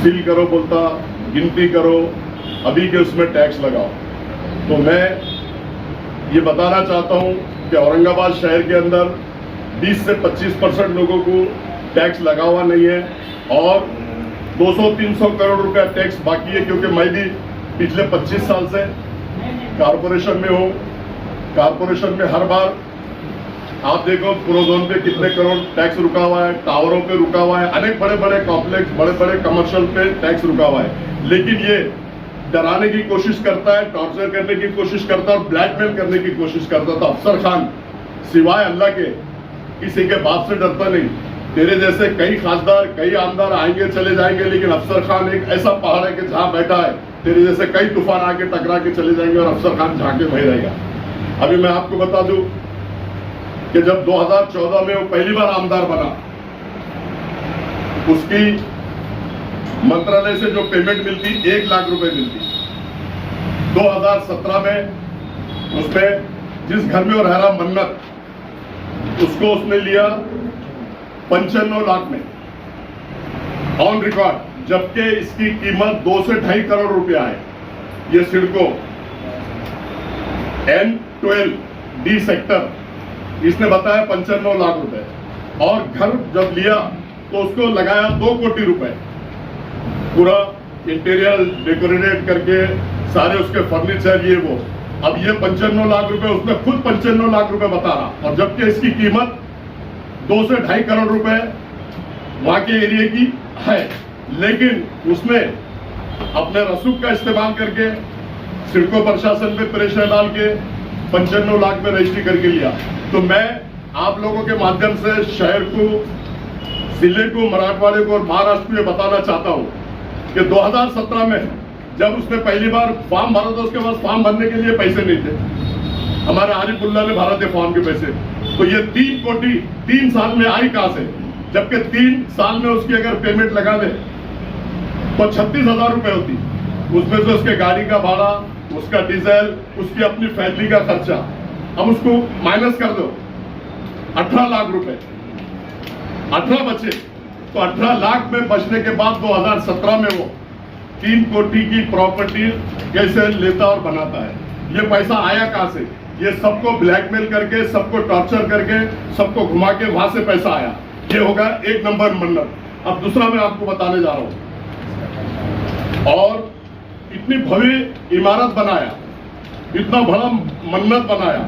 Seal करो बोलता, गिनती करो, अभी के उसमें टैक्स लगाओ। तो मैं ये बताना चाहता हूँ कि औरंगाबाद शहर के अंदर 20 से 25% लोगों को टैक्स लगा हुआ नहीं है और 200-300 करोड़ रुपया टैक्स बाकी है, क्योंकि मैं भी पिछले 25 साल से कारपोरेशन में हूँ। कारपोरेशन में हर बार आप देखो प्रोजोन पे कितने करोड़ टैक्स रुका हुआ है, टावरों पे रुका हुआ है, अनेक बड़े बड़े कॉम्प्लेक्स, बड़े बड़े कमर्शियल पे टैक्स रुका हुआ है। लेकिन ये डराने की कोशिश करता है, टॉर्चर करने की कोशिश करता है और ब्लैकमेल करने की कोशिश करता था। अफसर खान सिवाय अल्लाह के किसी के बाप से डरता नहीं। तेरे जैसे कई खासदार, कई आमदार आएंगे चले जाएंगे, लेकिन अफसर खान एक ऐसा पहाड़ है कि जहां बैठा है तेरे जैसे कई तूफान आके टकरा के चले जाएंगे और अफसर खान झांके वही रहेगा। अभी मैं आपको बता दूं कि जब 2014 में वो पहली बार आमदार बना, उसकी मंत्रालय से जो पेमेंट मिलती 1 लाख रुपए मिलती। 2017 में उसमें जिस घर में वो रह रहा मन्नत, उसको उसने लिया 95 लाख में ऑन रिकॉर्ड, जबकि इसकी कीमत 2 से 2.5 करोड़ रुपया है। ये सिडको N12 D सेक्टर, इसने बताया 95 लाख रुपए और घर जब लिया तो उसको लगाया 2 कोटी रुपए, पूरा इंटीरियर डेकोरेटेड करके सारे उसके फर्नीचर ये वो। अब ये 95 लाख रुपए, उसने खुद 95 लाख रुपए बता रहा, और जबकि इसकी कीमत 2 से 2.5 करोड़ रुपए वहां के एरिया की है। लेकिन उसने अपने रसूख का इस्तेमाल करके सिडको प्रशासन पे प्रेशर डाल के 95 लाख में रजिस्ट्री करके लिया। तो मैं आप लोगों के माध्यम से शहर को, जिले को, मराठवाड़े को और महाराष्ट्र को ये बताना चाहता हूं कि 2017 में जब उसने पहली बार फॉर्म भरा था, उसके पास फॉर्म भरने के लिए पैसे नहीं थे। हमारे आरिफुल्ला ने भरा थे फॉर्म के पैसे। तो ये 3 कोटी 3 साल में आई कहां से, जबकि 3 साल में उसकी अगर पेमेंट लगा दे तो 36,000 रुपए होती। उसमें से उसके गाड़ी का भाड़ा, उसका डीजल, उसकी अपनी फैमिली का खर्चा, अब उसको माइनस कर दो 18 लाख रुपए, 18 बचे। तो 18 लाख में बचने के बाद 2017 में वो 3 कोटी की प्रॉपर्टी कैसे लेता और बनाता है। ये पैसा आया कहां से? ये सबको ब्लैकमेल करके, सबको टॉर्चर करके, सबको घुमा के वहां से पैसा आया। ये होगा 1 नंबर मन्नत। अब दूसरा मैं आपको बताने जा रहा हूं, और इतनी भव्य इमारत बनाया, इतना बड़ा मन्नत बनाया,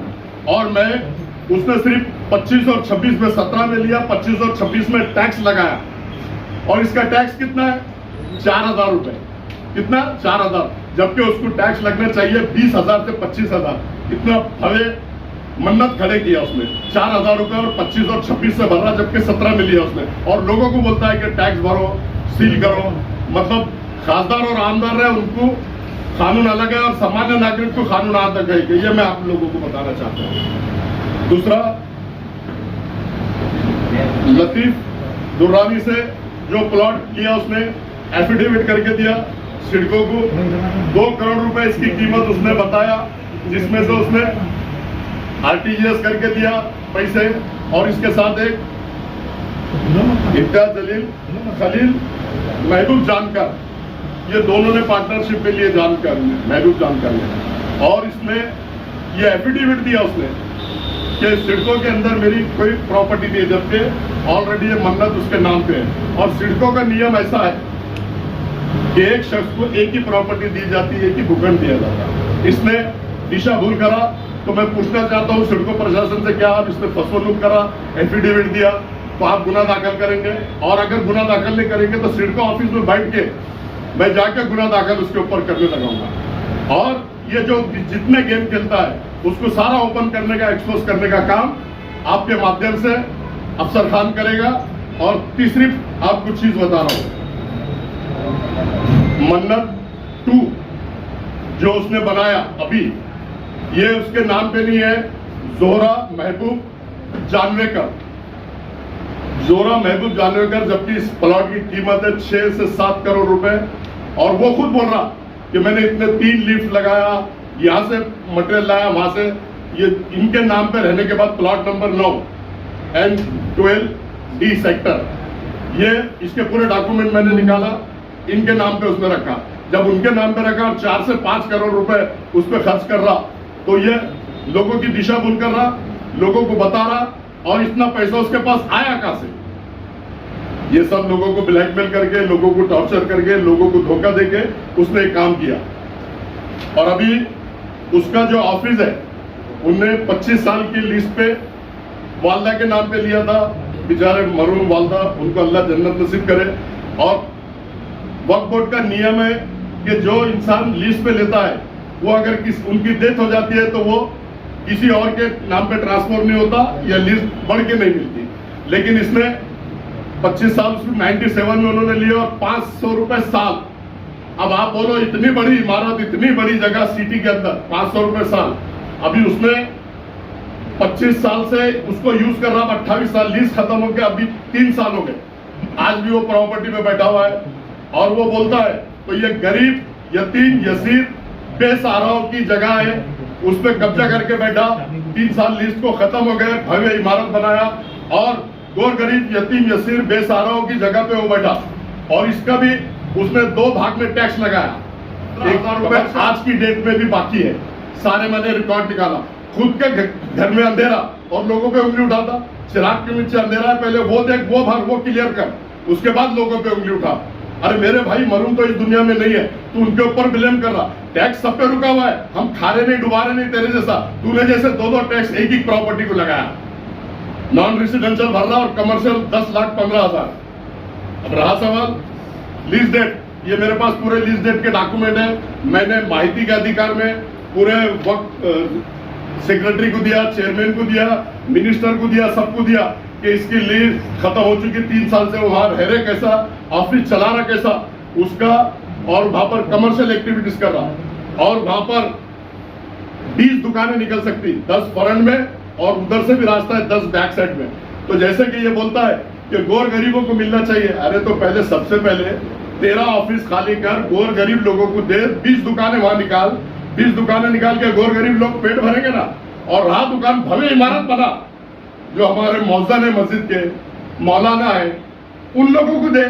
और मैं उसने सिर्फ 25 और 26 में, 17 में लिया, 25 और 26 में टैक्स लगाया, और इसका टैक्स कितना है? 4,000 रुपए। कितना? 4,000, जबकि उसको टैक्स लगना चाहिए 20,000 से 25,000। इतना भव्य मन्नत खड़े किया उसने, 4,000 रुपए और 25 और 26 से भर रहा, जबकि 17 में लिया उसने, और लोगों को बोलता है कि टैक्स भरो, सील करो। मतलब खासदार और आमदार रहे, उनको कानून अलग है और सामान्य नागरिक को कानून अलग है। ये मैं आप लोगों को बताना चाहता हूँ। दूसरा, लतीफ दुर्रानी से जो प्लॉट लिया उसने एफिडेविट करके दिया सिडको को, 2 करोड़ रुपए इसकी कीमत उसने बताया, जिसमें से उसने आरटीजीएस करके दिया पैसे, और इसके साथ एक इम्तियाज जलील, खलील, महबूब जानकर, ये दोनों ने पार्टनरशिप के लिए जानकर, महबूब जानकर ने, और इसमें ये एफिडेविट दिया उसने कि सिडको के अंदर मेरी कोई प्रॉपर्टी नहीं है, जबकि ऑलरेडी ये मन्नत उसके नाम पे है। और सिडको का नियम ऐसा है कि एक शख्स को एक ही प्रॉपर्टी दी जाती है, एक ही भूखंड दिया जाता है। इसने दिशा भूल करा, तो मैं पूछना चाहता हूँ सिडको प्रशासन से, क्या आप इसने फसवनुक करा, एफिडेविट दिया, तो आप गुना दाखिल करेंगे? और अगर गुना दाखिल नहीं करेंगे तो सिडको ऑफिस में बैठ के मैं जाकर गुना दाखिल उसके ऊपर करने लगाऊंगा। और ये जो जितने गेम खेलता है उसको सारा ओपन करने का, एक्सपोज करने का काम आपके माध्यम से अफसर खान करेगा। और तीसरी आपको चीज बता रहा हूं, मन्नत 2 जो उसने बनाया अभी, ये उसके नाम पे नहीं है, जोहरा महबूब जानवेकर, जोहरा महबूब जानवेकर, जबकि इस प्लॉट की कीमत है 6 से 7 करोड़ रुपए। और वो खुद बोल रहा कि मैंने इतने 3 लिफ्ट लगाया, यहां से मटेरियल लाया, वहां से, ये इनके नाम पे रहने के बाद plot number 9 N12 D sector, ये इसके पूरे डॉक्यूमेंट मैंने निकाला, इनके नाम पे उसने रखा। जब उनके नाम पे रखा और 4 से 5 करोड़ रुपए उस पर खर्च कर रहा, तो ये लोगों की दिशा भूल कर रहा, लोगों को बता रहा, और इतना पैसा उसके पास आया कहां से? ये सब लोगों को ब्लैकमेल करके, लोगों को टॉर्चर करके, लोगों को धोखा देके उसने एक काम किया। और अभी उसका जो ऑफिस है, उनने 25 साल की लीज पे वालदा के नाम पे लिया था। बेचारे मरूम वालदा, उनको अल्लाह जन्नत नसीब करे। और वक्फ बोर्ड का नियम है कि जो इंसान लीज पे लेता है, वो अगर उनकी डेथ हो जाती है तो वो किसी और के नाम पे ट्रांसफर नहीं होता, या लीज बढ़ के नहीं मिलती। लेकिन इसने 25 साल 97 में उन्होंने लिया, और 500 रुपए साल। अब आप बोलो, इतनी बड़ी इमारत, इतनी बड़ी जगह सिटी के अंदर 500 रुपए साल। अभी उसने 25 साल से उसको यूज कर रहा, 28 साल लीज खत्म हो गया, अभी 3 साल हो गए, आज भी वो प्रॉपर्टी पे बैठा हुआ है। और वो बोलता है, तो ये गरीब, यतीम, यसीर, बेसहाराओं की जगह है, उस पर कब्जा करके बैठा। 3 साल लीज को खत्म हो गए, भव्य इमारत बनाया, और गोर गरीब, यतीम, यसीर, बेसहाराओं की जगह पे वो बैठा। और इसका भी उसने 2 भाग में टैक्स लगाया। 1,000 रुपए आज की डेट में भी बाकी है। सारे मैंने रिकॉर्ड निकाला। खुद के घर में अंधेरा और लोगों पे उंगली उठाता। चिराग के नीचे अंधेरा है, पहले वो देख, वो भर, वो क्लियर कर, उसके बाद लोगों पे उंगली उठा। अरे मेरे भाई, मरूम तो इस दुनिया में नहीं है, तू उनके ऊपर ब्लेम कर रहा। टैक्स सब पे रुका हुआ है, हम खा रहे नहीं, डुबा रहे नहीं तेरे जैसा। तूने जैसे 2 टैक्स एक ही प्रॉपर्टी को लगाया। नॉन रेसिडेंशियल भर रहा और कमर्शियल 10,15,000। अब रहा सवाल लीज डेट। ये मेरे पास पूरे लीज डेट के डॉक्यूमेंट है। मैंने माहिती के अधिकार में पूरे वक्त सेक्रेटरी को दिया, चेयरमैन को दिया, मिनिस्टर को दिया, सबको दिया कि इसकी लीज खत्म हो चुकी। 3 साल से वो वहां रह रहे कैसा, ऑफिस चला रहा कैसा उसका, और वहां पर कमर्शियल एक्टिविटीज कर रहा। और वहां पर 20 दुकानें निकल सकती, 10 फ्रंट में और उधर से भी रास्ता है 10 बैक साइड में। तो जैसे कि ये बोलता है कि गोर गरीबों को मिलना चाहिए, अरे तो पहले सबसे पहले तेरा ऑफिस खाली कर, गोर गरीब लोगों को दे। 20 दुकानें वहां निकाल, 20 दुकानें निकाल के गोर गरीब लोग पेट भरेंगे ना। और रहा दुकान, भव्य इमारत बना, जो हमारे मौजन है मस्जिद के, मौलाना है, उन लोगों को दे।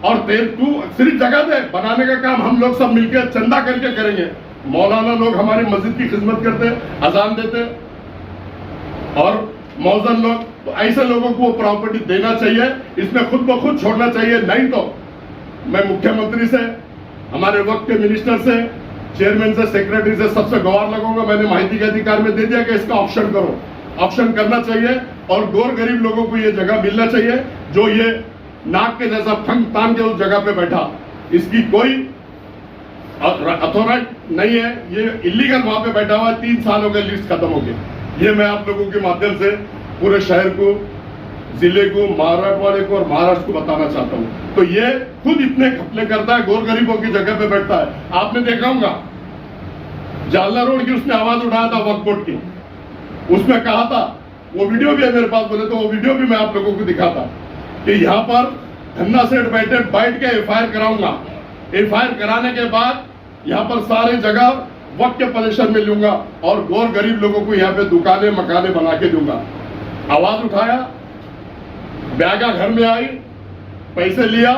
और तू सिर्फ जगह दे, बनाने का काम हम लोग सब मिलकर चंदा करके करेंगे। मौलाना लोग हमारी मस्जिद की खिदमत करते, अजान देते, और मौजन लोग, तो ऐसे लोगों को वो प्रॉपर्टी देना चाहिए। इसमें खुद ब खुद छोड़ना चाहिए। नहीं तो मैं मुख्यमंत्री से, हमारे वक्त के मिनिस्टर से, चेयरमैन से, सेक्रेटरी से, सबसे गुहार लगाऊंगा। मैंने माहिती के अधिकार में दे दिया कि इसका ऑप्शन करो, ऑप्शन करना चाहिए। और गोर गरीब लोगों को ये जगह मिलना चाहिए। जो ये नाक के जैसा फंग तान के उस जगह पे बैठा, इसकी कोई अथॉरिटी नहीं है, ये इलीगल वहां पे बैठा हुआ है। 3 साल हो गए लीज खत्म हो गई। ये मैं आप लोगों के माध्यम से पूरे शहर को, जिले को, मराठवाड़े को और महाराष्ट्र को बताना चाहता हूँ। तो ये खुद इतने घपले करता है, गोर गरीबों की जगह पे बैठता है। आपने देखा होगा जालना रोड की उसने आवाज उठाया था वक्फ बोर्ड की, उसमें कहा था, वो वीडियो भी है मेरे पास, बोले तो वो वीडियो भी मैं आप लोगों को दिखाता कि यहाँ पर धन्ना सेठ बैठ के FIR कराऊंगा। FIR कराने के बाद यहाँ पर सारे जगह वक्त के पोजीशन में लूंगा और गोर गरीब लोगों को यहाँ पे दुकानें मकाने बना के दूंगा। आवाज उठाया, बैगा घर में आई, पैसे लिया,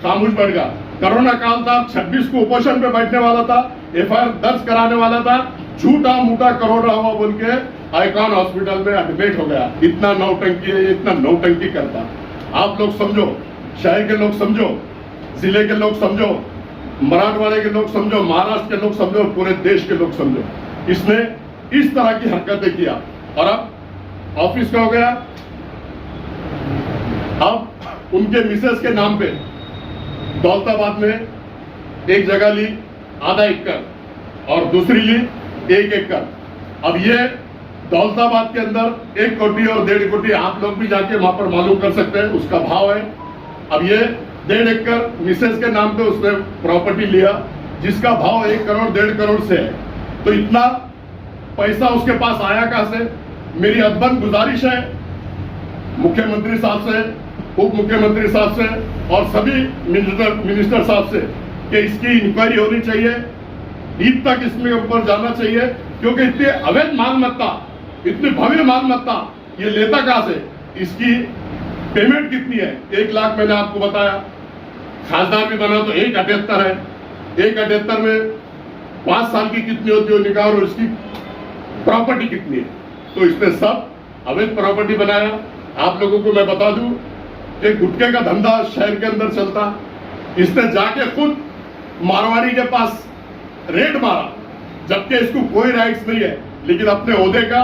खामोश बैठ गया। कोरोना काल था, 26 को उपोषण पे बैठने वाला था, FIR दर्ज कराने वाला था, झूठा मूठा करोड़ा हुआ बोल के आइकॉन हॉस्पिटल में एडमिट हो गया। इतना नौटंकी है, इतना नौटंकी करता। आप लोग समझो, शहर के लोग समझो, जिले के लोग समझो, मराठवाड़े के लोग समझो, महाराष्ट्र के लोग समझो, पूरे देश के लोग समझो। इसने इस तरह की हरकतें किया। और अब ऑफिस का हो गया, अब उनके मिसेस के नाम पे दौलताबाद में एक जगह ली आधा एकड़ और दूसरी ली 1 एकड़। अब ये दौलताबाद के अंदर 1 कोटी और 1.5 कोटी, आप लोग भी जाके वहां पर मालूम कर सकते हैं, उसका भाव है। अब ये 1.5 एकड़ मिसेस के नाम पे उसने प्रॉपर्टी लिया, जिसका भाव 1 करोड़ 1.5 करोड़ से है। तो इतना पैसा उसके पास आया कहां से? मेरी अदबन गुजारिश है मुख्यमंत्री साहब से, उप मुख्यमंत्री साहब से और सभी मिनिस्टर साहब से कि इसकी इंक्वायरी होनी चाहिए, ईद तक इसमें ऊपर जाना चाहिए। क्योंकि इतनी अवैध मालमत्ता, इतनी भव्य मालमत्ता ये लेता कहां से? इसकी पेमेंट कितनी है? 1 लाख मैंने आपको बताया। खासदार भी बना तो 1.78 है, 1.78 में 5 साल की कितनी होती है निकाल, और इसकी प्रॉपर्टी कितनी है। तो इसने सब अवैध प्रॉपर्टी बनाया। आप लोगों को मैं बता दूं कि गुटखे का धंधा शहर के अंदर चलता, इसने जाके खुद मारवाड़ी के पास रेड मारा, जबकि इसको कोई राइट्स नहीं है, लेकिन अपने ओहदे का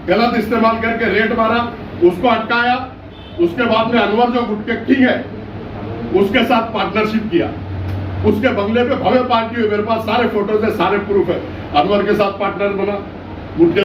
गलत इस्तेमाल करके रेड मारा, उसको अटकाया। उसके बाद में अनवर जो गुटखे किंग है उसके साथ पार्टनरशिप किया, उसके बंगले पे भव्य पार्टी हुई। मेरे पास सारे फोटोज है, सारे प्रूफ है, अनवर के साथ पार्टनर बना, गुटखे